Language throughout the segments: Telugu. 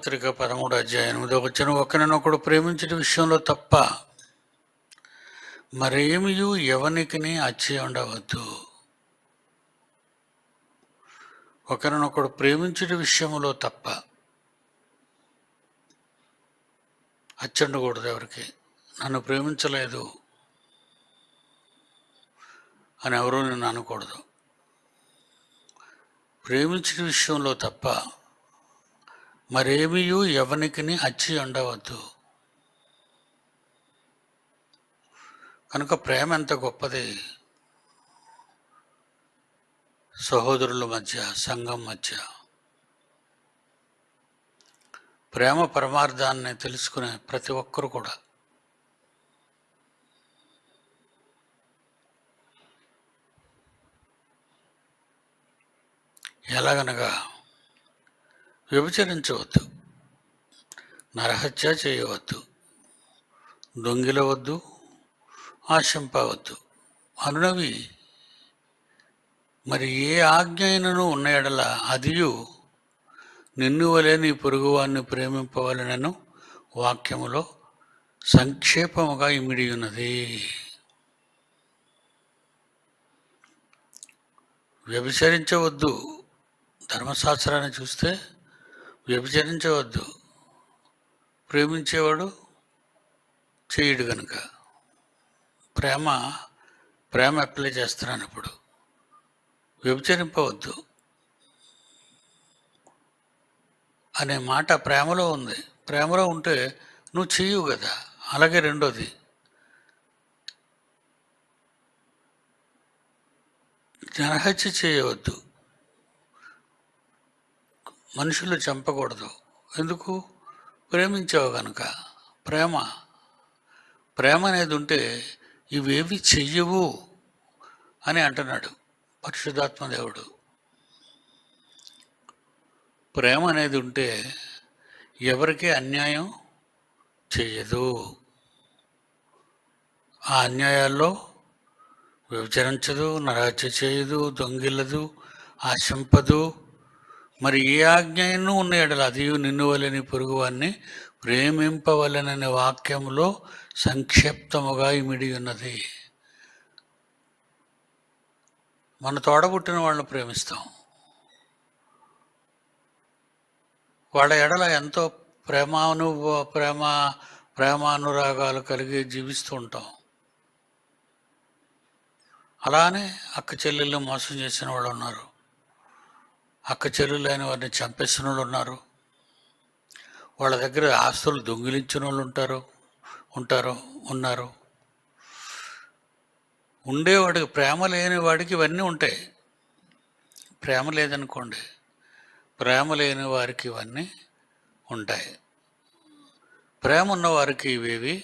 పత్రిక 13 అధ్యాయం 8వ వచనం, ఒకరినొకడు ప్రేమించడం విషయంలో తప్ప మరేమియు ఎవనికిని అచ్చి ఉండవద్దు. ఒకరినొకడు ప్రేమించడం విషయంలో తప్ప అచ్చి ఉండకూడదు. ఎవరికి నన్ను ప్రేమించలేదు అని ఎవరూ నిన్ను అనకూడదు. ప్రేమించిన విషయంలో తప్ప మరేమియు ఎవనికిని అచ్చి ఉండవద్దు. కనుక ప్రేమ ఎంత గొప్పది. సహోదరుల మధ్య, సంఘం మధ్య ప్రేమ పరమార్థాన్ని తెలుసుకునే ప్రతి ఒక్కరు కూడా ఎలాగనగా వ్యభిచరించవద్దు, నరహత్య చేయవద్దు, దొంగిలవద్దు, ఆశింపవద్దు అనునవి మరి ఏ ఆజ్ఞ అయినను ఉన్న ఎడల అదియు నిన్ను వలె నీ పొరుగువాన్ని ప్రేమింపవలెనను వాక్యములో సంక్షేపముగా ఇమిడి ఉన్నది. వ్యభిచరించవద్దు. ధర్మశాస్త్రాన్ని చూస్తే వ్యభిచరించవద్దు. ప్రేమించేవాడు చేయడు కనుక ప్రేమ అప్లై చేస్తున్నాను. ఇప్పుడు వ్యభిచరింపవద్దు అనే మాట ప్రేమలో ఉంది. ప్రేమలో ఉంటే నువ్వు చెయ్యవు కదా. అలాగే రెండోది, నరహత్య చేయవద్దు. మనుషులు చంపకూడదు. ఎందుకు? ప్రేమించావు కనుక. ప్రేమ అనేది ఉంటే ఇవేవి చెయ్యవు అని అంటున్నాడు పరిశుద్ధాత్మ దేవుడు. ప్రేమ అనేది ఉంటే ఎవరికి అన్యాయం చెయ్యదు. ఆ అన్యాయాల్లో వ్యభిచరించదు, నరహత్య చేయదు, దొంగిల్లదు, ఆశింపదు. మరి ఏ ఆజ్ఞను ఉన్న ఎడల అది నిన్ను వలెని పొరుగువాన్ని ప్రేమింపవలెననే వాక్యములో సంక్షిప్తముగా ఇమిడి ఉన్నది. మన తోడబుట్టిన వాళ్ళని ప్రేమిస్తాం. వాళ్ళ ఎడల ఎంతో ప్రేమానురాగాలు కలిగి జీవిస్తూ ఉంటాం. అలానే అక్క చెల్లెళ్ళు మోసం చేసిన వాళ్ళు ఉన్నారు. అక్క చెల్లెళ్ళు అయిన వారిని చంపేసిన వాళ్ళు ఉన్నారు. వాళ్ళ దగ్గర ఆస్తులు దొంగిలించిన వాళ్ళు ఉన్నారు. ఉండేవాడికి, ప్రేమ లేని వాడికి ఇవన్నీ ఉంటాయి. ప్రేమ లేదనుకోండి, ప్రేమ లేని వారికి ఇవన్నీ ఉంటాయి. ప్రేమ ఉన్న వారికి ఇవేవి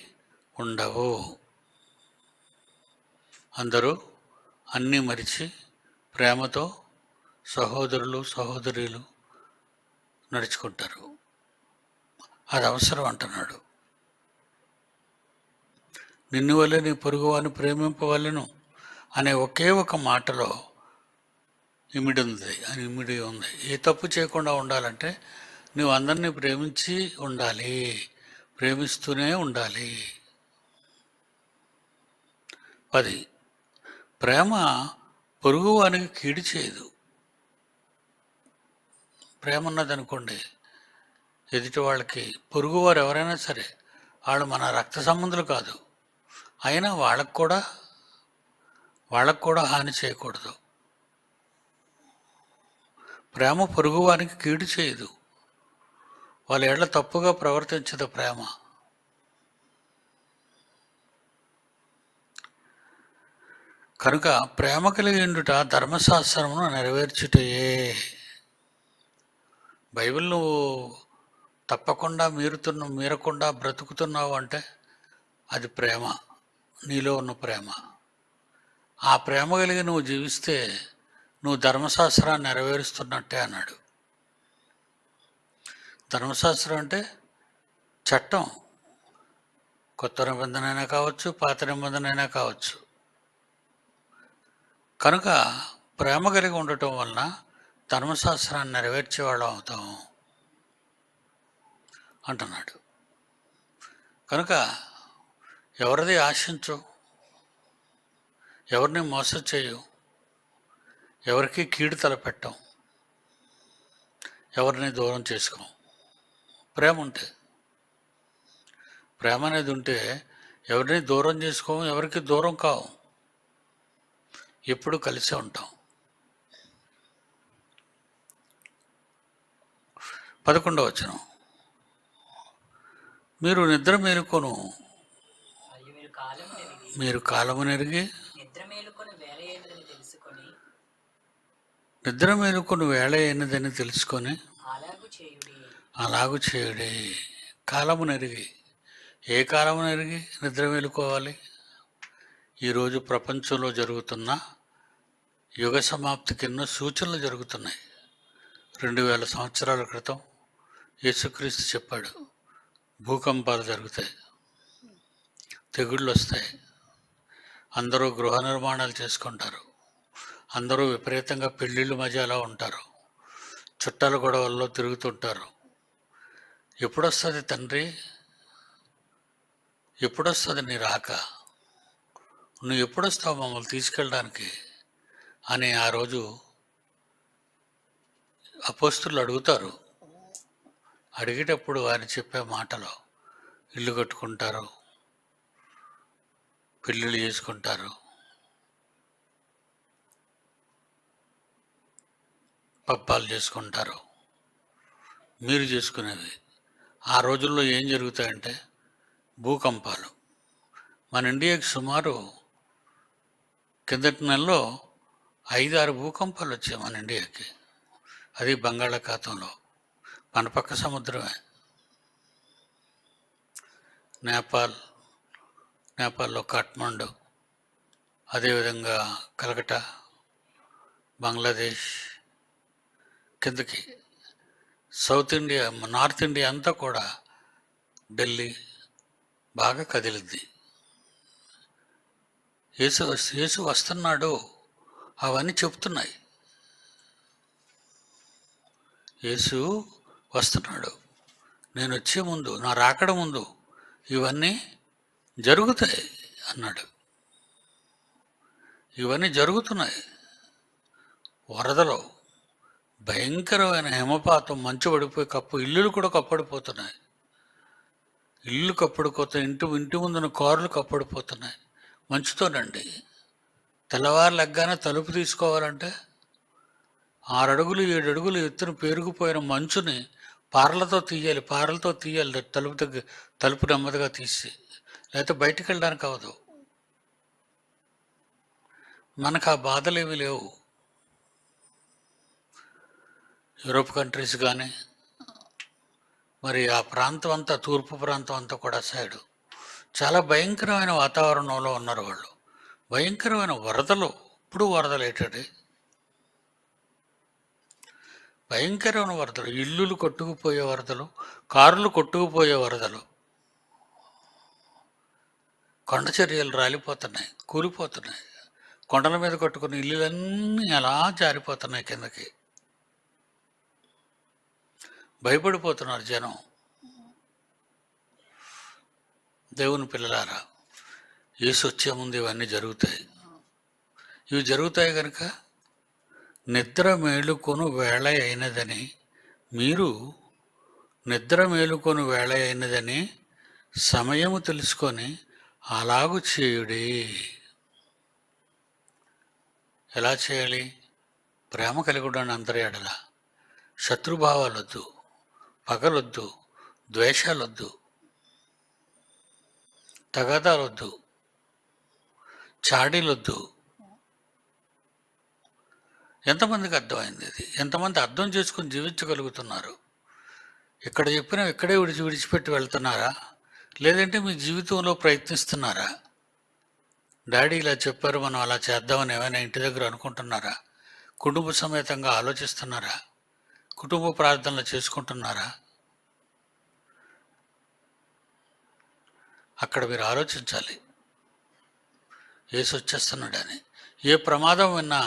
ఉండవు. అందరూ అన్నీ మరిచి ప్రేమతో సహోదరులు సహోదరీలు నడుచుకుంటారు. అది అవసరం అంటున్నాడు. నిన్ను వల్లే నీ పొరుగువాన్ని ప్రేమింపవలెను అనే ఒకే ఒక మాటలో ఇమిడి ఉంది. ఏ తప్పు చేయకుండా ఉండాలంటే నువ్వు అందరినీ ప్రేమించి ఉండాలి, ప్రేమిస్తూనే ఉండాలి. 10, ప్రేమ పొరుగువానికి కీడు చేయదు. ప్రేమ ఉన్నదనుకోండి, ఎదుటి వాళ్ళకి, పొరుగువారు ఎవరైనా సరే, వాళ్ళు మన రక్త సంబంధులు కాదు, అయినా వాళ్ళకు కూడా హాని చేయకూడదు. ప్రేమ పొరుగువానికి కీడు చేయదు. వాళ్ళ ఏళ్ళ తప్పుగా ప్రవర్తించదు ప్రేమ. కనుక ప్రేమ కలిగి ఉండుట ధర్మశాస్త్రమును నెరవేర్చుటయే. బైబిల్ నువ్వు తప్పకుండా మీరకుండా బ్రతుకుతున్నావు అంటే అది ప్రేమ, నీలో ఉన్న ప్రేమ. ఆ ప్రేమ కలిగి నువ్వు జీవిస్తే నువ్వు ధర్మశాస్త్రాన్ని నెరవేరుస్తున్నట్టే అన్నాడు. ధర్మశాస్త్రం అంటే చట్టం. కొత్త నిబంధన అయినా కావచ్చు, పాత నిబంధన అయినా కావచ్చు. కనుక ప్రేమ కలిగి ఉండటం వలన ధర్మశాస్త్రాన్ని నెరవేర్చేవాళ్ళం అవుతాం. అంటున్నాడు. కనుక ఎవరిది ఆశించు, ఎవరిని మోసం చేయు, ఎవరికి కీడు తలపెట్టం, ఎవరిని దూరం చేసుకోం. ప్రేమ అనేది ఉంటే ఎవరిని దూరం చేసుకోము, ఎవరికి దూరం కావు, ఎప్పుడు కలిసే ఉంటాం. 11వ వచనం, మీరు నిద్ర మేలుకొను, మీరు కాలము నెరిగి నిద్ర మేలుకొని వేళ అయినదని తెలుసుకొని అలాగు చేయుడి. కాలము నెరిగి, ఏ కాలము నెరిగి నిద్ర మేలుకోవాలి? ఈరోజు ప్రపంచంలో జరుగుతున్న యుగ సమాప్తికి ఎన్నో సూచనలు జరుగుతున్నాయి. 2000 సంవత్సరాల క్రితం యేసుక్రీస్తు చెప్పాడు, భూకంపాలు జరుగుతాయి, తెగుళ్ళు వస్తాయి, అందరూ గృహ నిర్మాణాలు చేసుకుంటారు, అందరూ విపరీతంగా పెళ్ళిళ్ళు మధ్యలో ఉంటారు, చుట్టాల గొడవల్లో తిరుగుతుంటారు. ఎప్పుడొస్తుంది తండ్రి, ఎప్పుడొస్తుంది నీ రాక, నువ్వు ఎప్పుడొస్తావు మమ్మల్ని తీసుకెళ్ళడానికి అని ఆ రోజు అపోస్తులు అడుగుతారు. అడిగేటప్పుడు వారు చెప్పే మాటలు, ఇల్లు కట్టుకుంటారు, పెళ్ళిళ్ళు చేసుకుంటారు, పబ్బాలు చేసుకుంటారు. మీరు చేసుకునేవి ఆ రోజుల్లో ఏం జరుగుతాయంటే భూకంపాలు. మన ఇండియాకి సుమారు కిందటి నెలలో 5-6 భూకంపాలు వచ్చాయి మన ఇండియాకి. అది బంగాళాఖాతంలో, మన పక్క సముద్రమే. నేపాల్లో కాఠ్మండు, అదేవిధంగా కలకటా, బంగ్లాదేశ్, కిందకి సౌత్ ఇండియా, నార్త్ ఇండియా అంతా కూడా, ఢిల్లీ బాగా కదిలింది. యేసు వస్తున్నాడు అవన్నీ చెప్తున్నాయి. యేసు వస్తున్నాడు, నేను వచ్చే ముందు, నా రాకడ ముందు ఇవన్నీ జరుగుతాయి అన్నాడు. ఇవన్నీ జరుగుతున్నాయి. వరదలు, భయంకరమైన హిమపాతం, మంచు పడిపోయి ఇల్లులు కూడా కప్పడిపోతున్నాయి. ఇల్లు కప్పడిపోతాయి, ఇంటి ముందున కార్లు కప్పడిపోతున్నాయి మంచుతోనండి. తెల్లవారు లెగ్గానే తలుపు తీసుకోవాలంటే 6 అడుగులు 7 అడుగులు ఎత్తున పేరుకుపోయిన మంచుని పారలతో తీయాలి. తలుపు నెమ్మదిగా తీసి, లేకపోతే బయటికి వెళ్ళడానికి అవ్వదు. మనకు ఆ బాధలు ఏమీ లేవు. యూరోప్ కంట్రీస్ కానీ, మరి ఆ ప్రాంతం అంతా, తూర్పు ప్రాంతం అంతా కూడా సైడు చాలా భయంకరమైన వాతావరణంలో ఉన్నారు వాళ్ళు. భయంకరమైన వరదలు, ఇప్పుడు వరదలు ఏంటండి, భయంకరమైన వరదలు, ఇల్లులు కొట్టుకుపోయే వరదలు, కార్లు కొట్టుకుపోయే వరదలు, కొండ చర్యలు రాలిపోతున్నాయి, కూలిపోతున్నాయి, కొండల మీద కట్టుకున్న ఇల్లులన్నీ అలా జారిపోతున్నాయి కిందకి. భయపడిపోతున్నారు జనం. దేవుని పిల్లలారా, యేసు వచ్చే ముందు ఇవన్నీ జరుగుతాయి. ఇవి జరుగుతాయి కనుక నిద్ర మేలుకొను వేళ అయినదని, మీరు నిద్ర మేలుకొను వేళ అయినదని సమయము తెలుసుకొని అలాగు చేయుడి. ఎలా చేయాలి? ప్రేమ కలిగి ఉండండి అందరి ఎడల. శత్రుభావాలొద్దు, పగలొద్దు, ద్వేషాలొద్దు, తగాదాలొద్దు, చాడీలొద్దు. ఎంతమందికి అర్థమైంది ఇది? ఎంతమంది అర్థం చేసుకుని జీవించగలుగుతున్నారు? ఇక్కడ చెప్పినా ఇక్కడే విడిచిపెట్టి వెళ్తున్నారా? లేదంటే మీ జీవితంలో ప్రయత్నిస్తున్నారా? డాడీ ఇలా చెప్పారు, మనం అలా చేద్దామని ఏమైనా ఇంటి దగ్గర అనుకుంటున్నారా? కుటుంబ సమేతంగా ఆలోచిస్తున్నారా? కుటుంబ ప్రార్థనలు చేసుకుంటున్నారా? అక్కడ మీరు ఆలోచించాలి, యేసు వచ్చేస్తున్నాడని. ఏ ప్రమాదం విన్నా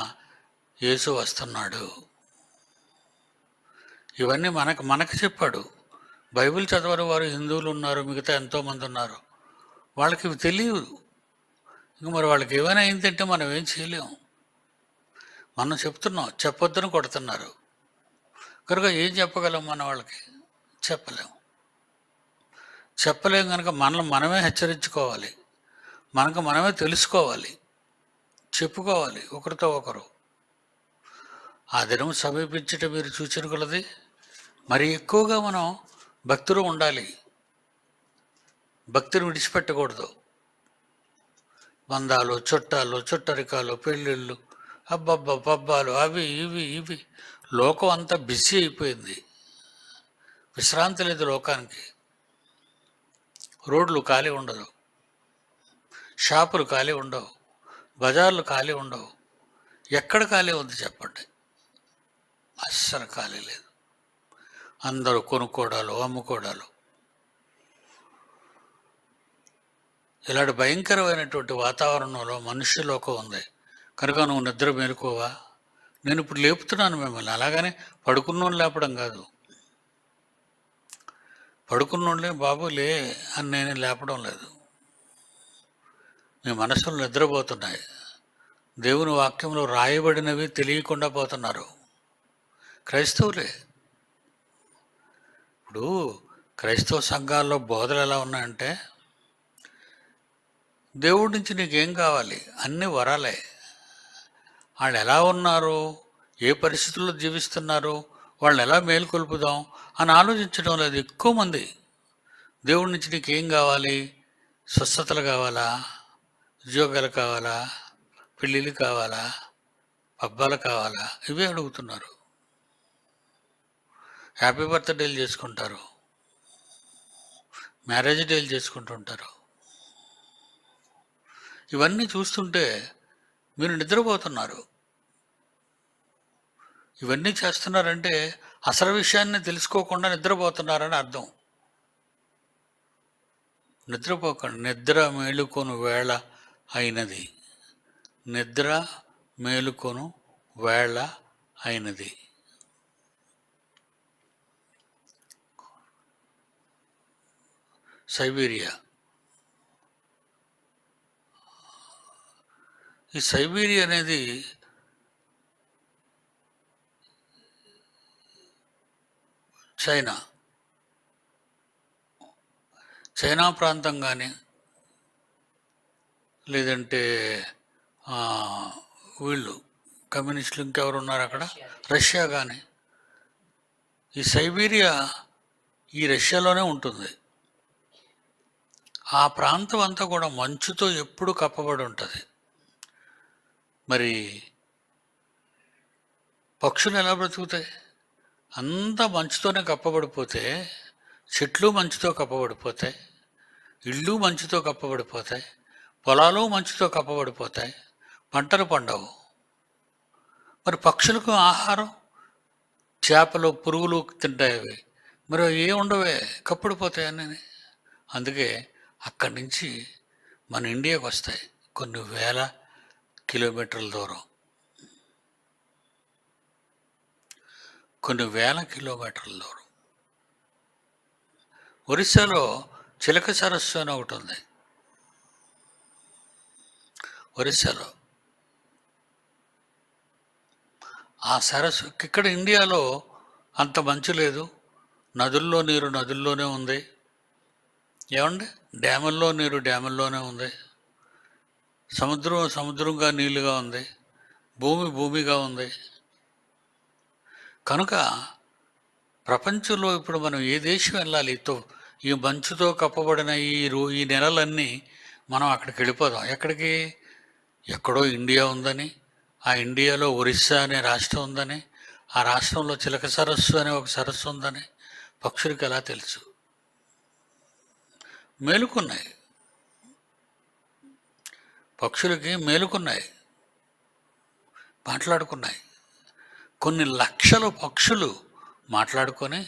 యేసు వస్తున్నాడు. ఇవన్నీ మనకు చెప్పాడు. బైబిల్ చదవని వారు హిందువులు ఉన్నారు, మిగతా ఎంతోమంది ఉన్నారు. వాళ్ళకి ఇవి తెలియదు. ఇంక మరి వాళ్ళకి ఏమైనా అయిందంటే మనం ఏం చేయలేము. మనం చెప్తున్నాం, చెప్పొద్దని కొడుతున్నారు. కనుక ఏం చెప్పగలం మన వాళ్ళకి? చెప్పలేం కనుక మనల్ని మనమే హెచ్చరించుకోవాలి, మనకు మనమే తెలుసుకోవాలి, చెప్పుకోవాలి ఒకరితో ఒకరు. ఆ దినం సమీపించటం మీరు చూచిన కొలది మరి ఎక్కువగా మనం భక్తులు ఉండాలి, భక్తిని విడిచిపెట్టకూడదు. బంధాలు, చుట్టాలు, చుట్టరికాలు, పెళ్ళిళ్ళు, అబ్బబ్బ పబ్బాలు, అవి ఇవి లోకం అంతా బిజీ అయిపోయింది. విశ్రాంతి లేదు లోకానికి. రోడ్లు ఖాళీ ఉండదు, షాపులు ఖాళీ ఉండవు, బజార్లు ఖాళీ ఉండవు. ఎక్కడ ఖాళీ ఉంది చెప్పండి? అస్సలు ఖాళీ లేదు. అందరూ కొనుక్కోవడాలు, అమ్ముకోవడాలు. ఇలాంటి భయంకరమైనటువంటి వాతావరణంలో మనుష్య లోకం ఉంది. కనుక నువ్వు నిద్ర మేలుకోవా? నేను ఇప్పుడు లేపుతున్నాను మిమ్మల్ని. అలాగనే పడుకున్నోళ్ళు లేపడం కాదు. పడుకున్నోళ్ళే బాబు లే అని నేను లేపడం లేదు. మీ మనసులు నిద్రపోతున్నాయి. దేవుని వాక్యంలో రాయబడినవి తెలియకుండా పోతున్నారు క్రైస్తవులే. ఇప్పుడు క్రైస్తవ సంఘాల్లో బోధలు ఎలా ఉన్నాయంటే, దేవుడి నుంచి నీకేం కావాలి? అన్ని వరాలే. వాళ్ళు ఎలా ఉన్నారు, ఏ పరిస్థితుల్లో జీవిస్తున్నారు, వాళ్ళని ఎలా మేలుకొల్పుదాం అని ఆలోచించడం లేదు ఎక్కువ మంది. దేవుడి నుంచి నీకేం కావాలి? స్వస్థతలు కావాలా, ఉద్యోగాలు కావాలా, పెళ్ళిళ్ళు కావాలా, పబ్బాలు కావాలా, ఇవే అడుగుతున్నారు. హ్యాపీ బర్త్డేలు చేసుకుంటారు, మ్యారేజ్ డేలు చేసుకుంటుంటారు. ఇవన్నీ చూస్తుంటే మీరు నిద్రపోతున్నారు. ఇవన్నీ చేస్తున్నారంటే అసలు విషయాన్ని తెలుసుకోకుండా నిద్రపోతున్నారని అర్థం. నిద్రపోకండి. నిద్ర మేలుకొను వేళ అయినది. నిద్ర మేలుకొను వేళ అయినది. సైబీరియా. ఈ సైబీరియా అనేది చైనా ప్రాంతం కానీ, లేదంటే వీళ్ళు కమ్యూనిస్టులు ఇంకెవరు ఉన్నారు అక్కడ, రష్యా కానీ. ఈ సైబీరియా ఈ రష్యాలోనే ఉంటుంది. ఆ ప్రాంతం అంతా కూడా మంచుతో ఎప్పుడు కప్పబడి ఉంటుంది. మరి పక్షులు ఎలా బ్రతుకుతాయి? అంతా మంచుతోనే కప్పబడిపోతే, చెట్లు మంచుతో కప్పబడిపోతాయి, ఇళ్ళు మంచుతో కప్పబడిపోతాయి, పొలాలు మంచుతో కప్పబడిపోతాయి, పంటలు పండవు. మరి పక్షులకు ఆహారం, చేపలు, పురుగులు తింటాయి. అవి మరి ఏ ఉండవే, కప్పడిపోతాయని. అందుకే అక్కడి నుంచి మన ఇండియాకి వస్తాయి కొన్ని వేల కిలోమీటర్ల దూరం, కొన్ని వేల కిలోమీటర్ల దూరం. ఒరిస్సాలో చిలక సరస్సు అని ఒకటి ఉంది. ఒరిస్సాలో ఆ సరస్సు, ఇక్కడ ఇండియాలో అంత మంచు లేదు. నదుల్లో నీరు నదుల్లోనే ఉంది. ఏమండి, డ్యాముల్లో నీరు డ్యాముల్లోనే ఉంది. సముద్రం సముద్రంగా నీళ్ళుగా ఉంది. భూమి భూమిగా ఉంది. కనుక ప్రపంచంలో ఇప్పుడు మనం ఏ దేశం వెళ్ళాలి? ఈ మంచుతో కప్పబడిన ఈ నెలలన్నీ మనం అక్కడికి వెళ్ళిపోదాం. ఎక్కడికి? ఎక్కడో ఇండియా ఉందని, ఆ ఇండియాలో ఒరిస్సా అనే రాష్ట్రం ఉందని, ఆ రాష్ట్రంలో చిలక సరస్సు అనే ఒక సరస్సు ఉందని పక్షులకి ఎలా తెలుసు? మేలుకున్నాయి, పక్షులకి మేలుకున్నాయి, మాట్లాడుకున్నాయి. కొన్ని లక్షల పక్షులు మాట్లాడుకొని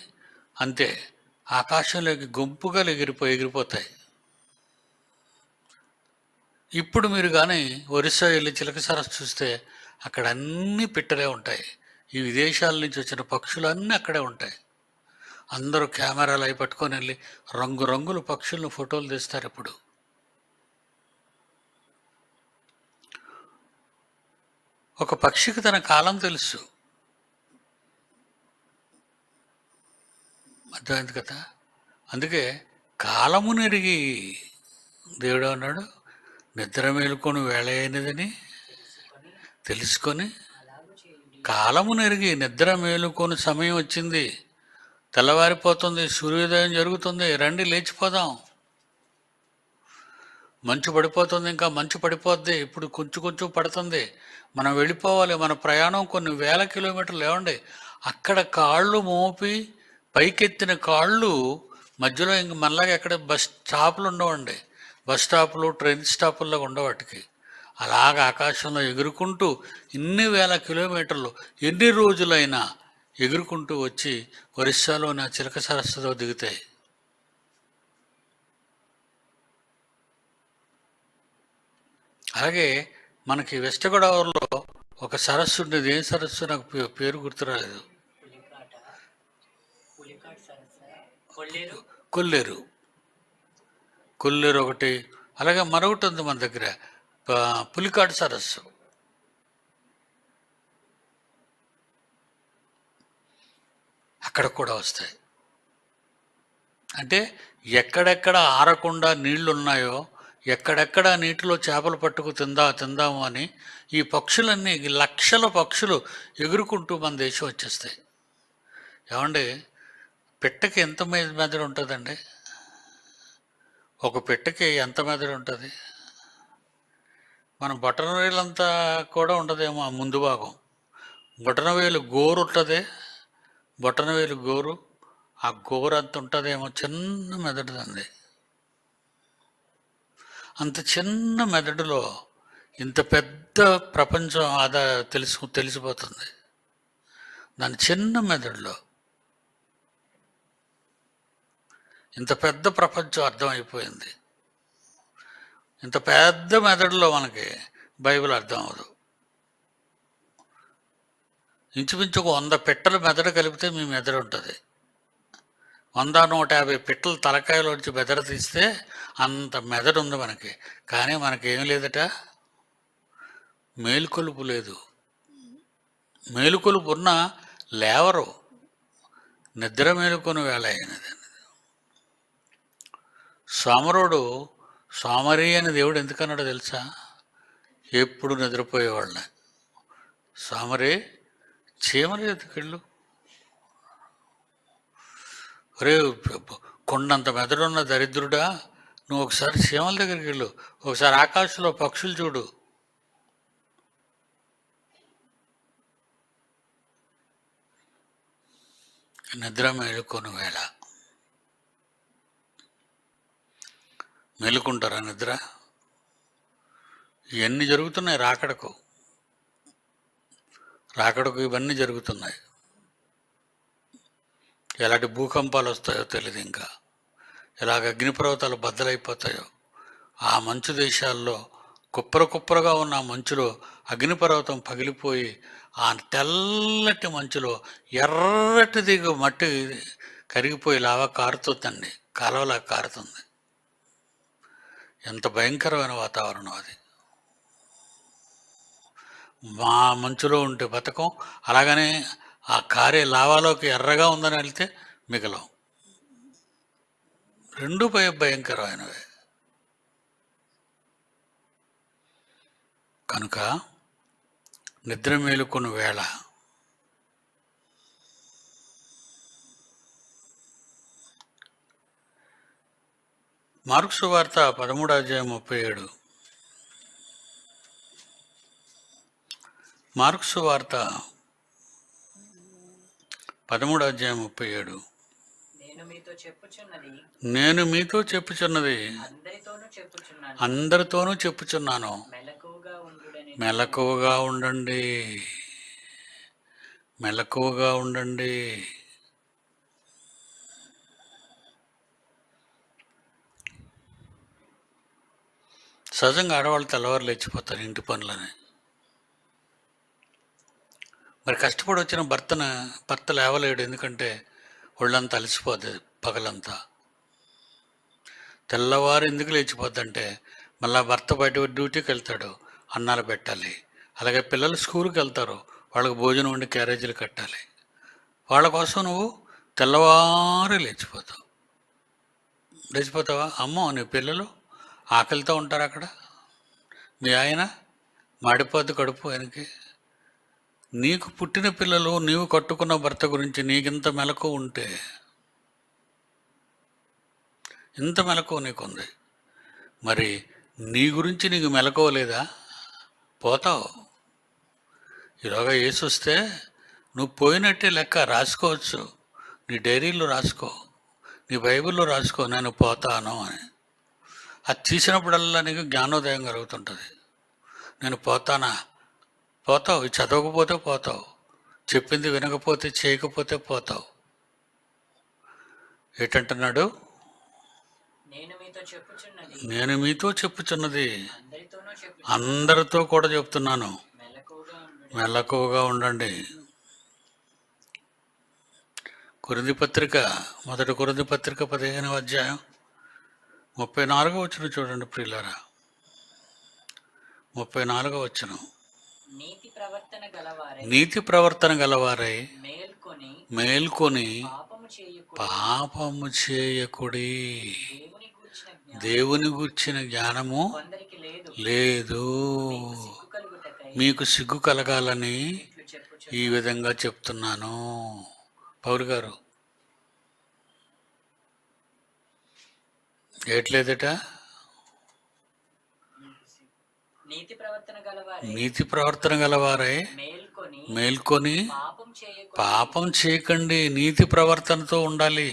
అంతే ఆకాశంలోకి గుంపుగా ఎగిరిపోతాయి. ఇప్పుడు మీరు కానీ ఒరిస్సా వెళ్ళి చిలక సరస్సు చూస్తే అక్కడ అన్ని పిట్టలే ఉంటాయి. ఈ విదేశాల నుంచి వచ్చిన పక్షులు అన్నీ అక్కడే ఉంటాయి. అందరూ కెమెరాలు అవి పట్టుకొని వెళ్ళి రంగురంగుల పక్షులను ఫోటోలు తీస్తారు. ఇప్పుడు ఒక పక్షికి తన కాలం తెలుసు, అర్థమైంది కదా. అందుకే కాలమునెరిగి దేవుడు అన్నాడు, నిద్ర మేలుకొని వేళ అయినదని తెలుసుకొని. కాలమునెరిగి నిద్ర మేలుకొని సమయం వచ్చింది, తెల్లవారిపోతుంది, సూర్యోదయం జరుగుతుంది, రండి లేచిపోదాం. మంచు పడిపోతుంది, ఇంకా మంచు పడిపోద్ది, ఇప్పుడు కొంచెం కొంచెం పడుతుంది, మనం వెళ్ళిపోవాలి. మన ప్రయాణం కొన్ని వేల కిలోమీటర్లు. ఏమండి, అక్కడ కాళ్ళు మోపి పైకెత్తిన కాళ్ళు మధ్యలో ఇంక మనలాగా ఎక్కడ బస్ స్టాపులు ఉండవండి. బస్ స్టాపులు, ట్రైన్ స్టాపుల్లో ఉండవాటికి. అలాగ ఆకాశంలో ఎగురుకుంటూ ఇన్ని వేల కిలోమీటర్లు ఎన్ని రోజులైనా ఎగురుకుంటూ వచ్చి ఒరిస్సాలోని ఆ చిలక సరస్సులో దిగుతాయి. అలాగే మనకి వెస్ట్ గోదావరిలో ఒక సరస్సు ఉండేది. ఏం సరస్సు నాకు పేరు గుర్తురాలేదు. కొల్లేరు. కొల్లేరు ఒకటి, అలాగే మరొకటి ఉంది మన దగ్గర, పులికాటు సరస్సు. అక్కడ కూడా వస్తాయి. అంటే ఎక్కడెక్కడ ఆరకుండా నీళ్లు ఉన్నాయో, ఎక్కడెక్కడ నీటిలో చేపలు పట్టుకు తిందాము అని ఈ పక్షులన్నీ, లక్షల పక్షులు ఎగురుకుంటూ మన దేశం వచ్చేస్తాయి. ఏమండి, పిట్టకి ఎంత మెదడు ఉంటుందండి? ఒక పిట్టకి ఎంత మెదడు ఉంటుంది? మన బొటనవేలంతా కూడా ఉండదేమో ఆ ముందు భాగం. బొటనవేలు గోరు ఉంటుంది, బొటనవేలు గోరు, ఆ గోరు అంత ఉంటుందేమో, చిన్న మెదడుదండి. అంత చిన్న మెదడులో ఇంత పెద్ద ప్రపంచం తెలిసిపోతుంది. దాని చిన్న మెదడులో ఇంత పెద్ద ప్రపంచం అర్థమైపోయింది. ఇంత పెద్ద మెదడులో మనకి బైబిల్ అర్థం అవ్వదు. ఇంచుమించు 100 పిట్టల మెదడు కలిపితే మీ మెదడు ఉంటుంది. 100-150 పిట్టలు తలకాయలోంచి మెదడు తీస్తే అంత మెదడు ఉంది మనకి. కానీ మనకేం లేదట, మేలుకొలుపు లేదు. మేలుకొలుపు ఉన్నా లేవరు, నిద్ర మేలుకొని వేళ అయినది. సోమరుడు సోమరి అని దేవుడు ఎందుకన్నాడో తెలుసా? ఎప్పుడు నిద్రపోయేవాళ్ళని. సోమరి, చీమలు ఎదుకెళ్ళు, ఒరే కొండంత మెదడున్న దరిద్రుడా, నువ్వు ఒకసారి చీమల దగ్గరికి వెళ్ళు, ఒకసారి ఆకాశంలో పక్షులు చూడు. నిద్ర మేలుకొని వేళ. మేలుకుంటారా నిద్ర? ఇవన్నీ జరుగుతున్నాయి. రాకడకు ఇవన్నీ జరుగుతున్నాయి. ఎలాంటి భూకంపాలు వస్తాయో తెలియదు. ఇంకా ఎలాగ అగ్నిపర్వతాలు బద్దలైపోతాయో. ఆ మంచు దేశాల్లో కుప్పరగా ఉన్న మంచులో అగ్నిపర్వతం పగిలిపోయి ఆ తెల్లటి మంచులో ఎర్రటి దిగు మట్టి కరిగిపోయి లావా కారుతుందండి, కాలువలా కారుతుంది. ఎంత భయంకరమైన వాతావరణం అది. మా మంచులో ఉంటే బతకం, అలాగనే ఆ కారే లావాలోకి ఎర్రగా ఉందని వెళ్తే మిగలం. రెండు భయంకరమైనవే. కనుక నిద్ర మేలుకొని వేళ. మార్కు సువార్త 13:37. మార్కు సువార్త 13:37. నేను మీతో చెప్పుచున్నది అందరితోనూ చెప్పుచున్నాను, మెలకువగా ఉండండి, మెలకువగా ఉండండి. సహజంగా ఆడవాళ్ళు తెల్లవారు లేచిపోతారు ఇంటి పనులని. మరి కష్టపడి వచ్చిన భర్త లేవలేడు. ఎందుకంటే ఒళ్ళంతా అలసిపోతుంది పగలంతా. తెల్లవారు ఎందుకు లేచిపోద్దంటే మళ్ళీ భర్త బయట డ్యూటీకి వెళ్తాడు, అన్నాలు పెట్టాలి. అలాగే పిల్లలు స్కూల్కి వెళ్తారు, వాళ్ళకి భోజనం వండి క్యారేజీలు కట్టాలి. వాళ్ళ కోసం నువ్వు తెల్లవారు లేచిపోతావా? అమ్మో, నీ పిల్లలు ఆకలితో ఉంటారు అక్కడ, మీ ఆయన మాడిపోద్ది కడుపు ఆయనకి. నీకు పుట్టిన పిల్లలు, నీవు కట్టుకున్న భర్త గురించి నీకింత మెలకు ఉంటే, ఇంత మెలకువ నీకుంది, మరి నీ గురించి నీకు మెలకువలేదా? పోతావు. ఈలోగా యేసు వస్తే నువ్వు పోయినట్టే లెక్క. రాసుకోవచ్చు, నీ డైరీలో రాసుకో, నీ బైబిల్లో రాసుకో, నేను పోతాను అని. అది తీసినప్పుడల్లా నీకు జ్ఞానోదయం కలుగుతుంటుంది. నేను పోతానా? పోతావు. చదవకపోతే పోతావు, చెప్పింది వినకపోతే చేయకపోతే పోతావు. ఏంటంటున్నాడు? నేను మీతో చెప్పుచున్నది అందరితో కూడా చెప్తున్నాను, మెలకువగా ఉండండి. కొరింథీ పత్రిక, మొదటి కొరింథీ పత్రిక 15వ అధ్యాయం 34వ వచనం చూడండి ప్రియులారా. 34వ వచనం. నీతి ప్రవర్తన గలవారై మేల్కొని పాపము చేయకుడి. దేవుని గూర్చిన జ్ఞానము లేదు, మీకు సిగ్గు కలగాలని ఈ విధంగా చెప్తున్నాను. పౌలు గారు ఏట్లేదట? నీతి ప్రవర్తన గలవారై మేల్కొని పాపం చేయకండి. నీతి ప్రవర్తనతో ఉండాలి.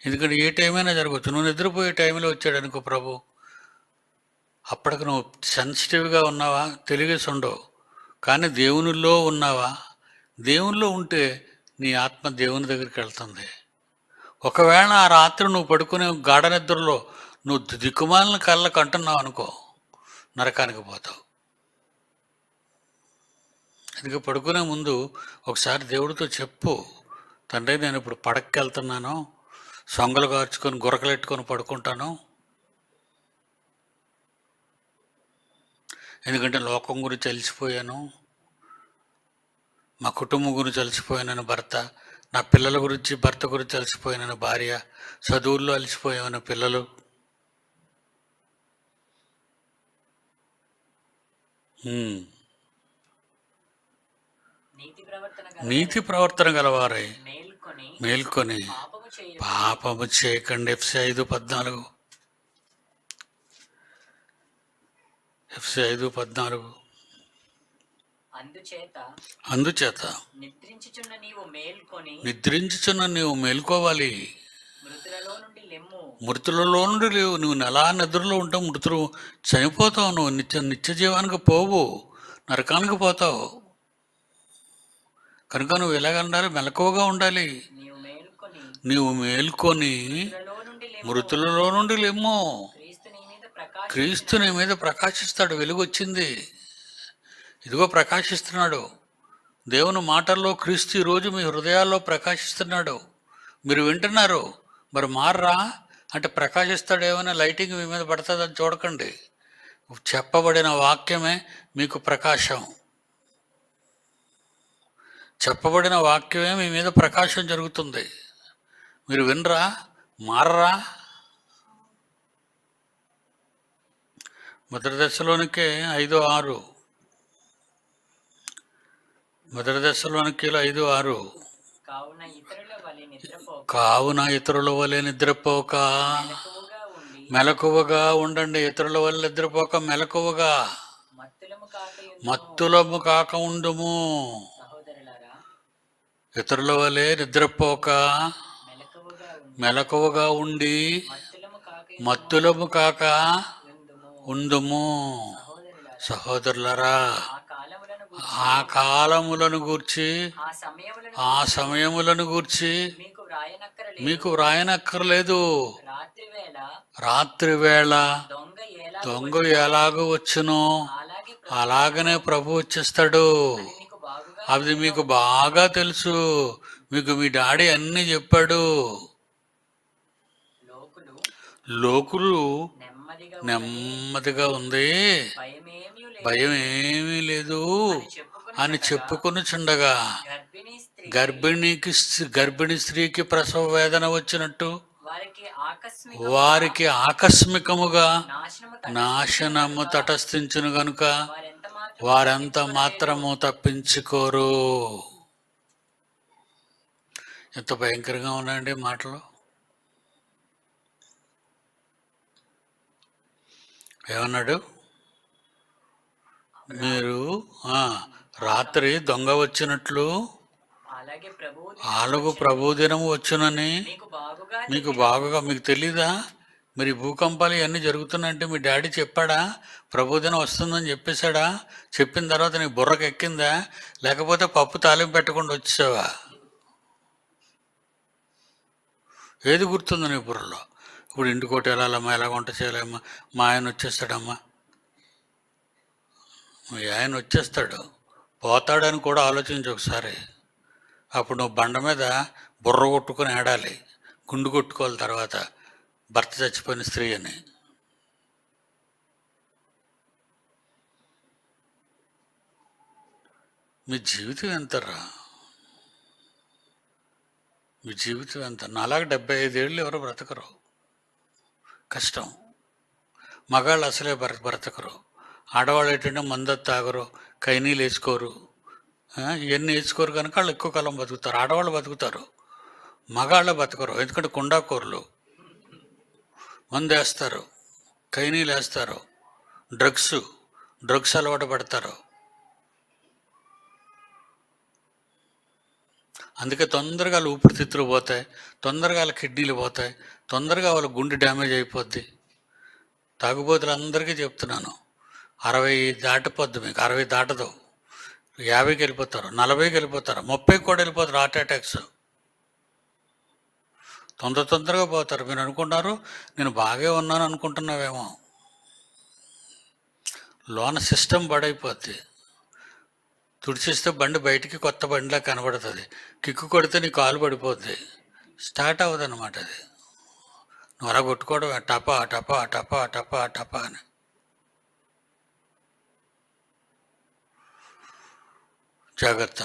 ఎందుకంటే ఏ టైమైనా జరగవచ్చు. నువ్వు నిద్రపోయే టైంలో వచ్చాడు అనుకో ప్రభు, అప్పటికి నువ్వు సెన్సిటివ్గా ఉన్నావా? తెలిగేసి ఉండవు. కానీ దేవునిలో ఉన్నావా? దేవునిలో ఉంటే నీ ఆత్మ దేవుని దగ్గరికి వెళ్తుంది. ఒకవేళ ఆ రాత్రి నువ్వు పడుకునే గాఢ నిద్రలో నువ్వు దిక్కుమాలిన కళ్ళకు అంటున్నావు అనుకో, నరకానికి పోతావు. అందుకే పడుకునే ముందు ఒకసారి దేవుడితో చెప్పు, తండ్రి నేను ఇప్పుడు పడక్కి వెళ్తున్నాను, సొంగలు కార్చుకొని గురకలెట్టుకొని పడుకుంటాను. ఎందుకంటే లోకం గురించి అలసిపోయాను, మా కుటుంబం గురించి అలసిపోయానని భర్త, నా పిల్లల గురించి భర్త గురించి అలసిపోయానని భార్య, చదువుల్లో అలసిపోయామని పిల్లలు. నీతి ప్రవర్తన గలవారై మేల్కొని పాపము చేయకండి. ఎఫ్సీ 5:14. ఎఫ్సీ 5:14. అందుచేత నిద్రించుచున్న నీవు మేల్కోవాలి, మృతులలో నుండి లేవు. నువ్వు నెలా నిద్రలో ఉంటావు, మృతులు చనిపోతావు. నువ్వు నిత్య జీవానికి పోవు, నరకానికి పోతావు. కనుక నువ్వు ఎలాగండాలి? మెలకువగా ఉండాలి. నీవు మేల్కొని మృతులలో నుండి లేమ్మో. క్రీస్తు నీ మీద ప్రకాశిస్తాడు. వెలుగు వచ్చింది, ఇదిగో ప్రకాశిస్తున్నాడు. దేవుని మాటల్లో క్రీస్తు ఈరోజు మీ హృదయాల్లో ప్రకాశిస్తున్నాడు. మీరు వింటున్నారు, మరి మారరా అంటే ప్రకాశిస్తాడు. ఏమైనా లైటింగ్ మీ మీద పడుతుందని చూడకండి. చెప్పబడిన వాక్యమే మీకు ప్రకాశం. చెప్పబడిన వాక్యమే మీ మీద ప్రకాశం జరుగుతుంది. మీరు వినరా, మారరా. మొదటి దశలోనికే 5:6. మొదటి దశలోనికేలో 5:6. కావున ఇతరుల వలె నిద్రపోక మెలకువగా ఉండండి. ఇతరుల వల్ల నిద్రపోక మెలకువగా, మత్తులము కాక ఉండుము. ఇతరుల వలె నిద్రపోక మెలకువగా ఉండి మత్తులము కాక ఉండుము. సహోదరులరా, ఆ కాలములను గూర్చి, ఆ సమయములను గూర్చి మీకు వ్రాయనక్కర్లేదు. రాత్రి వేళ దొంగ ఎలాగో వచ్చునో అలాగనే ప్రభు వచ్చేస్తాడు. అది మీకు బాగా తెలుసు. మీకు మీ డాడీ అన్నీ చెప్పాడు. లోకులు నెమ్మదిగా ఉంది, భయం ఏమీ లేదు అని చెప్పుకొనుచుండగా గర్భిణీ స్త్రీకి ప్రసవ వేదన వచ్చినట్టు వారికి ఆకస్మికముగా నాశనము తటస్థించును గనుక వారెంత మాత్రము తప్పించుకోరు. ఎంత భయంకరంగా ఉన్నాయండి మాటలు. ఏమన్నాడు? మీరు రాత్రి దొంగ వచ్చినట్లు అలాగూ ప్రభు దినము వచ్చునని మీకు బాగుగా మీకు తెలీదా? మరి భూకంపాలు ఇవన్నీ జరుగుతున్నాయంటే మీ డాడీ చెప్పాడా? ప్రభుదినం వస్తుందని చెప్పేశాడా? చెప్పిన తర్వాత నీ బుర్రకు ఎక్కిందా? లేకపోతే పప్పు తాలింపు పెట్టకుండా వచ్చావా? ఏది గుర్తుంది నీ బుర్రలో? ఇప్పుడు ఇంటికోటి వెళ్ళాలమ్మా, ఎలా వంట చేయాలమ్మా, మా ఆయన వచ్చేస్తాడమ్మా. మీ ఆయన వచ్చేస్తాడు, పోతాడని కూడా ఆలోచించి ఒకసారి. అప్పుడు నువ్వు బండ మీద బుర్ర కొట్టుకొని ఏడాలి, గుండు కొట్టుకోవాలి తర్వాత భర్త చచ్చిపోయిన స్త్రీ అని. మీ జీవితం ఎంతరా? మీ జీవితం ఎంత? నాలాగా 75 ఏళ్ళు ఎవరో బ్రతకరు, కష్టం. మగాళ్ళు అసలే బ్రతకరు. ఆడవాళ్ళు ఏంటంటే మందు తాగరు, కైనీలు వేసుకోరు, ఇవన్నీ వేసుకోరు కనుక వాళ్ళు ఎక్కువ కాలం బతుకుతారు. ఆడవాళ్ళు బతుకుతారు, మగాళ్ళే బతకరు. ఎందుకంటే కుండాకూరలు మందు వేస్తారు, కైనీలు వేస్తారు, డ్రగ్స్ అలవాటు పడతారు. అందుకే తొందరగా వాళ్ళ ఊపిరితిత్తులు పోతాయి, తొందరగా వాళ్ళ కిడ్నీలు పోతాయి, తొందరగా వాళ్ళ గుండె డ్యామేజ్ అయిపోద్ది. తాగుబోతులందరికీ చెప్తున్నాను, 60 దాటిపోద్ది. మీకు 60 దాటదు, 50కి వెళ్ళిపోతారు, 40కి వెళ్ళిపోతారు, 30కి కూడా వెళ్ళిపోతారు. హార్ట్ అటాక్స్ తొందరగా పోతారు. మీరు అనుకుంటారు నేను బాగా ఉన్నాను అనుకుంటున్నావేమో. లోన సిస్టమ్ బడైపోద్ది. తుడిచేస్తే బండి బయటికి కొత్త బండిలా కనబడుతుంది, కిక్కు కొడితే నీ కాలు పడిపోద్ది, స్టార్ట్ అవ్వదు అనమాట. అది నువ్వు అలా కొట్టుకోవడం టపా టపా టపా టపా టపా అని. జాగ్రత్త.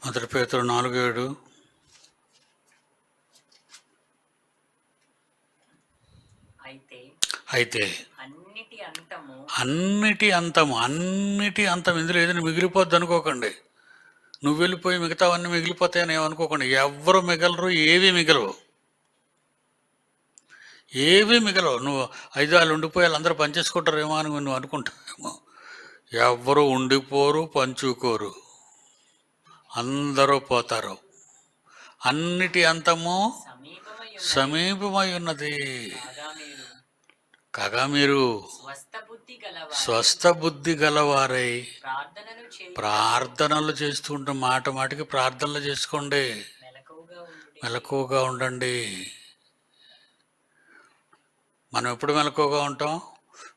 1 పేతురు 4:7. అయితే అన్నిటి అంతం ఇందులో ఏదైనా మిగిలిపోద్ది అనుకోకండి. నువ్వు వెళ్ళిపోయి మిగతావన్నీ మిగిలిపోతాయని ఏమనుకోకండి. ఎవ్వరు మిగలరు, ఏవి మిగలవు. నువ్వు 5 వాళ్ళు ఉండిపోయి వాళ్ళందరూ పనిచేసుకుంటారేమో అని నువ్వు అనుకుంటావేమో. ఎవ్వరు ఉండిపోరు, పంచుకోరు, అందరూ పోతారు. అన్నిటి అంతము సమీపమై ఉన్నది. కాగా మీరు స్వస్థ బుద్ధి గలవారై ప్రార్థనలు చేస్తుంటే మాటికి ప్రార్థనలు చేసుకోండి, మెలకువగా ఉండండి. మనం ఎప్పుడు మెలకువగా ఉంటాం?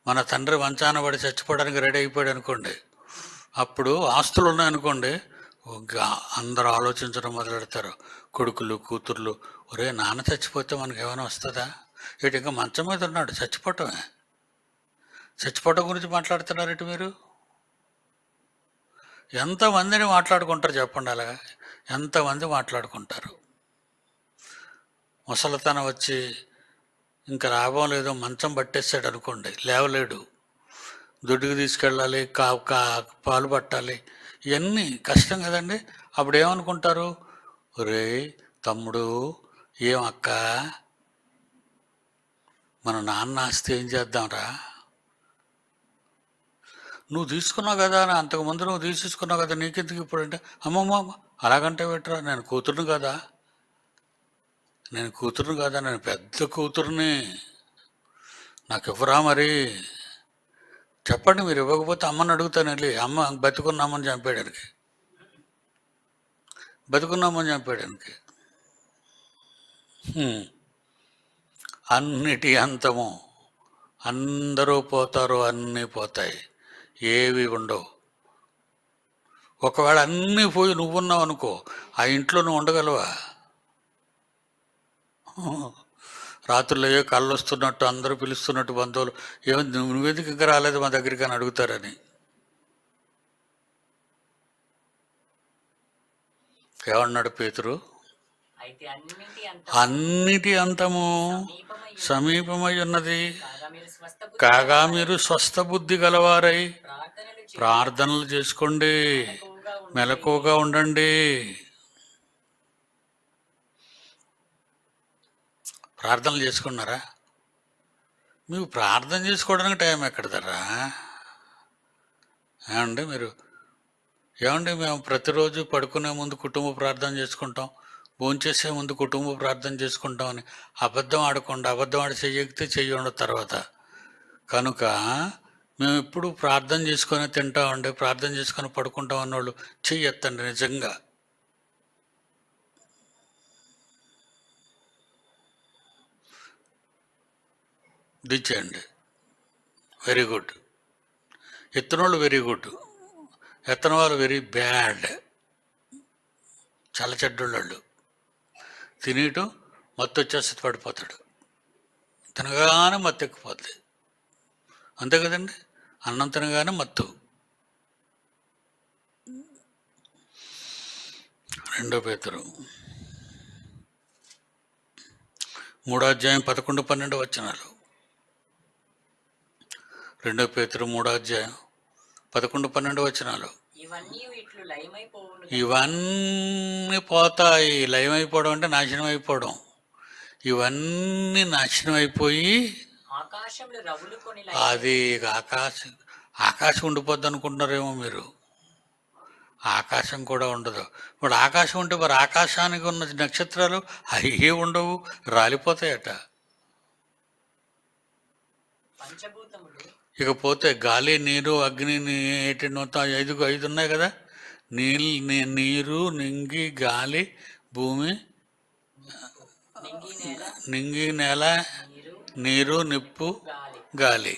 మన తండ్రి మంచాన పడి చచ్చిపోవడానికి రెడీ అయిపోయాడు అనుకోండి, అప్పుడు ఆస్తులు ఉన్నాయనుకోండి, అందరూ ఆలోచించడం మొదలెడతారు. కొడుకులు, కూతుర్లు, ఒరే నాన్న చచ్చిపోతే మనకి ఏమైనా వస్తుందా? ఇటు ఇంకా మంచం మీద ఉన్నాడు, చచ్చిపోవటం గురించి మాట్లాడుతున్నారు ఇటు మీరు. ఎంతమందిని మాట్లాడుకుంటారు చెప్పండి? అలాగా ఎంతమంది మాట్లాడుకుంటారు. ముసలితనం వచ్చి ఇంకా లాభం లేదో మంచం పట్టేస్తాడు అనుకోండి, లేవలేడు, దొడ్డుకు తీసుకెళ్ళాలి, పాలు పట్టాలి, ఇవన్నీ కష్టం కదండి. అప్పుడు ఏమనుకుంటారు? ఒరే తమ్ముడు, ఏం అక్క, మన నాన్న ఆస్తి ఏం చేద్దాంరా? నువ్వు తీసుకున్నావు కదా, అంతకుముందు నువ్వు తీసుకున్నావు కదా, నీకెందుకు ఇప్పుడు అంటే, అమ్మమ్మ అలాగంటే పెట్టరా, నేను కూతురుని కదా, నేను పెద్ద కూతురుని, నాకు ఇవ్వరా మరి? చెప్పండి. మీరు ఇవ్వకపోతే అమ్మని అడుగుతాను వెళ్ళి. అమ్మ బతుకున్నామని చంపేయడానికి. అన్నిటి అంతము, అందరూ పోతారు, అన్నీ పోతాయి, ఏవి ఉండవు. ఒకవేళ అన్నీ పోయి నువ్వున్నావు అనుకో, ఆ ఇంట్లో నువ్వు ఉండగలవా? రాత్రులు అయ్యో కళ్ళు వస్తున్నట్టు, అందరూ పిలుస్తున్నట్టు బంధువులు, ఏమో నువ్వెందుకు ఇంకా రాలేదు మా దగ్గరికి అని అడుగుతారని. ఏమన్నాడు పేతురు? అన్నిటి అంతము సమీపమై ఉన్నది కాగా మీరు స్వస్థ బుద్ధి గలవారై ప్రార్థనలు చేసుకోండి, మెలకువగా ఉండండి. ప్రార్థనలు చేసుకున్నారా? మీకు ప్రార్థన చేసుకోవడానికి టైం ఎక్కడదరా? ఏమండి మీరు, ఏమండి మేము ప్రతిరోజు పడుకునే ముందు కుటుంబ ప్రార్థన చేసుకుంటాం, భోంచేసే ముందు కుటుంబ ప్రార్థన చేసుకుంటాం అని అబద్ధం ఆడకుండా, అబద్ధం ఆడి చెయ్యగితే చెయ్యండి తర్వాత. కనుక మేము ఎప్పుడు ప్రార్థన చేసుకొని తింటామండి, ప్రార్థన చేసుకొని పడుకుంటాం అన్నోళ్ళు చెయ్యొత్తండి. నిజంగా దించేయండి. Very good. ఎత్తనోళ్ళు వెరీ గుడ్, ఎత్తన వాళ్ళు వెరీ బ్యాడ్, చాలా చెడ్డోళ్ళు. తినేయటం మత్తు వచ్చేసి పడిపోతాడు, తినగానే మత్తు ఎక్కిపోద్ది. అంతే కదండి, అన్నం తినగానే మత్తు. 2 పేతురు 3వ అధ్యాయం 11-12 వచనాలు. 2 పేతురు 3వ అధ్యాయం 11-12 వచనాలు. ఇవన్నీ పోతాయి. లయమైపోవడం అంటే నాశనం అయిపోవడం. ఇవన్నీ నాశనం అయిపోయి అది ఆకాశం ఉండిపోద్ది అనుకుంటున్నారేమో మీరు. ఆకాశం కూడా ఉండదు. ఇప్పుడు ఆకాశం ఉంటే మరి ఆకాశానికి ఉన్న నక్షత్రాలు అవి ఉండవు, రాలిపోతాయట. ఇకపోతే గాలి, నీరు, అగ్ని, మొత్తం 5 ఉన్నాయి కదా. నీరు, నింగి, గాలి, భూమి, నింగి, నేల, నీరు, నిప్పు, గాలి.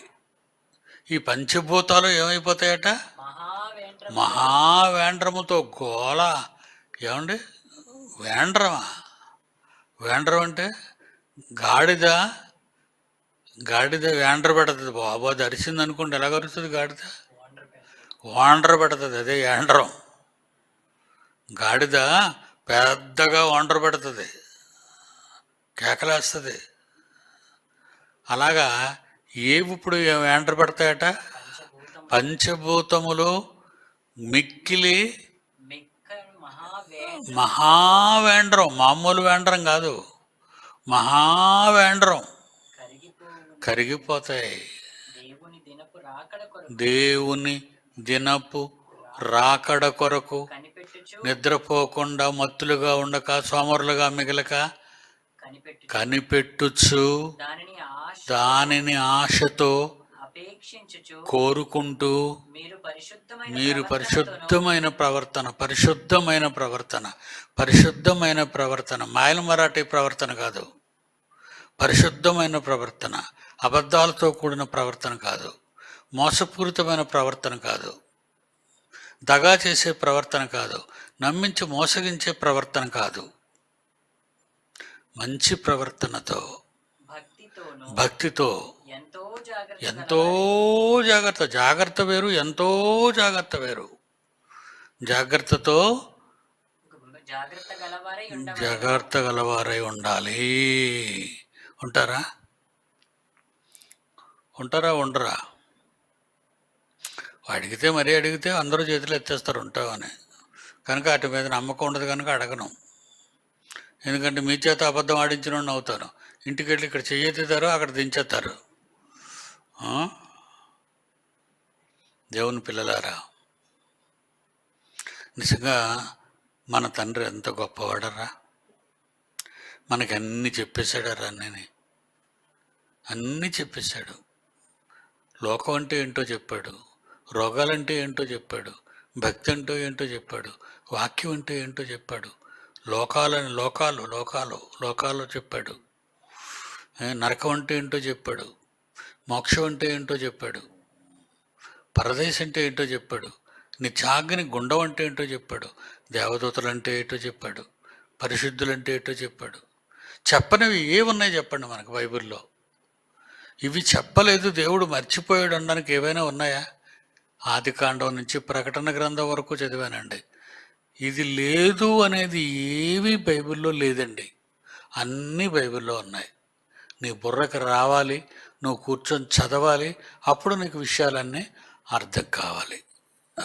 ఈ పంచభూతాలు ఏమైపోతాయట? మహావేండ్రముతో గోల. ఏమండి వేండ్రమా? వేండ్రం అంటే గాడిద వేండ్ర పెడుతుంది. బాబు అది అరిసింది అనుకోండి, ఎలాగ అరుస్తుంది గాడిద? వాండ్ర పెడుతుంది. అదే ఏండ్రం. గాడిద పెద్దగా వాండ్ర పెడుతుంది, కేకలేస్తుంది. అలాగా ఏవి ఇప్పుడు వేండ్ర పెడతాయట? పంచభూతములు మిక్కిలి మహావేండ్రం. మామూలు వేండ్రం కాదు, మహావేండ్రం. కరిగిపోతాయి. దేవుని దినపు రాకడ కొరకు నిద్రపోకుండా, మత్తులుగా ఉండక, సోమరులుగా మిగలక కనిపెట్టుచు, దానిని ఆశతో కోరుకుంటూ మీరు పరిశుద్ధమైన ప్రవర్తన, మాయల మరాఠీ ప్రవర్తన కాదు, పరిశుద్ధమైన ప్రవర్తన, అబద్ధాలతో కూడిన ప్రవర్తన కాదు, మోసపూరితమైన ప్రవర్తన కాదు, దగా చేసే ప్రవర్తన కాదు, నమ్మించి మోసగించే ప్రవర్తన కాదు, మంచి ప్రవర్తనతో, భక్తితో, ఎంతో జాగ్రత్త వేరు, ఎంతో జాగ్రత్త వేరు. జాగ్రత్తతో జాగ్రత్త గలవారై ఉండాలి. ఉంటారా? ఉండరా? అడిగితే అందరూ చేతులు ఎత్తేస్తారు ఉంటామని. కనుక వాటి మీద నమ్మకం ఉండదు కనుక అడగను. ఎందుకంటే మీ చేత అబద్ధం ఆడించిన అవుతాను. ఇంటికి వెళ్ళి ఇక్కడ చెయ్యెత్తుతారు, అక్కడ దించేస్తారు. దేవుని పిల్లలారా, నిజంగా మన తండ్రి ఎంత గొప్పవాడరా! మనకి అన్నీ చెప్పేశాడరా. అన్నీ చెప్పేశాడు. లోకం అంటే ఏంటో చెప్పాడు, రోగాలంటే ఏంటో చెప్పాడు, భక్తి అంటే ఏంటో చెప్పాడు, వాక్యం అంటే ఏంటో చెప్పాడు, లోకాలు చెప్పాడు, నరకం అంటే ఏంటో చెప్పాడు, మోక్షం అంటే ఏంటో చెప్పాడు, పరదేశం అంటే ఏంటో చెప్పాడు. నిత్యాగ్ని గుండం అంటే ఏంటో చెప్పాడు, దేవదూతలు అంటే ఏంటో చెప్పాడు, పరిశుద్ధులు అంటే ఏంటో చెప్పాడు. చెప్పనివి ఏమున్నాయి చెప్పండి మనకు బైబిల్లో? ఇవి చెప్పలేదు, దేవుడు మర్చిపోయాడు అనడానికి ఏవైనా ఉన్నాయా? ఆదికాండం నుంచి ప్రకటన గ్రంథం వరకు చదివానండి. ఇది లేదు అనేది ఏమీ బైబిల్లో లేదండి. అన్నీ బైబిల్లో ఉన్నాయి. నీ బుర్రకు రావాలి, నువ్వు కూర్చొని చదవాలి, అప్పుడు నీకు విషయాలన్నీ అర్థం కావాలి.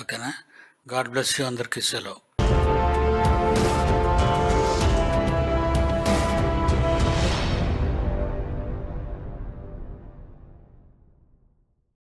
ఓకేనా? God bless you. అందరికీ సెలవు.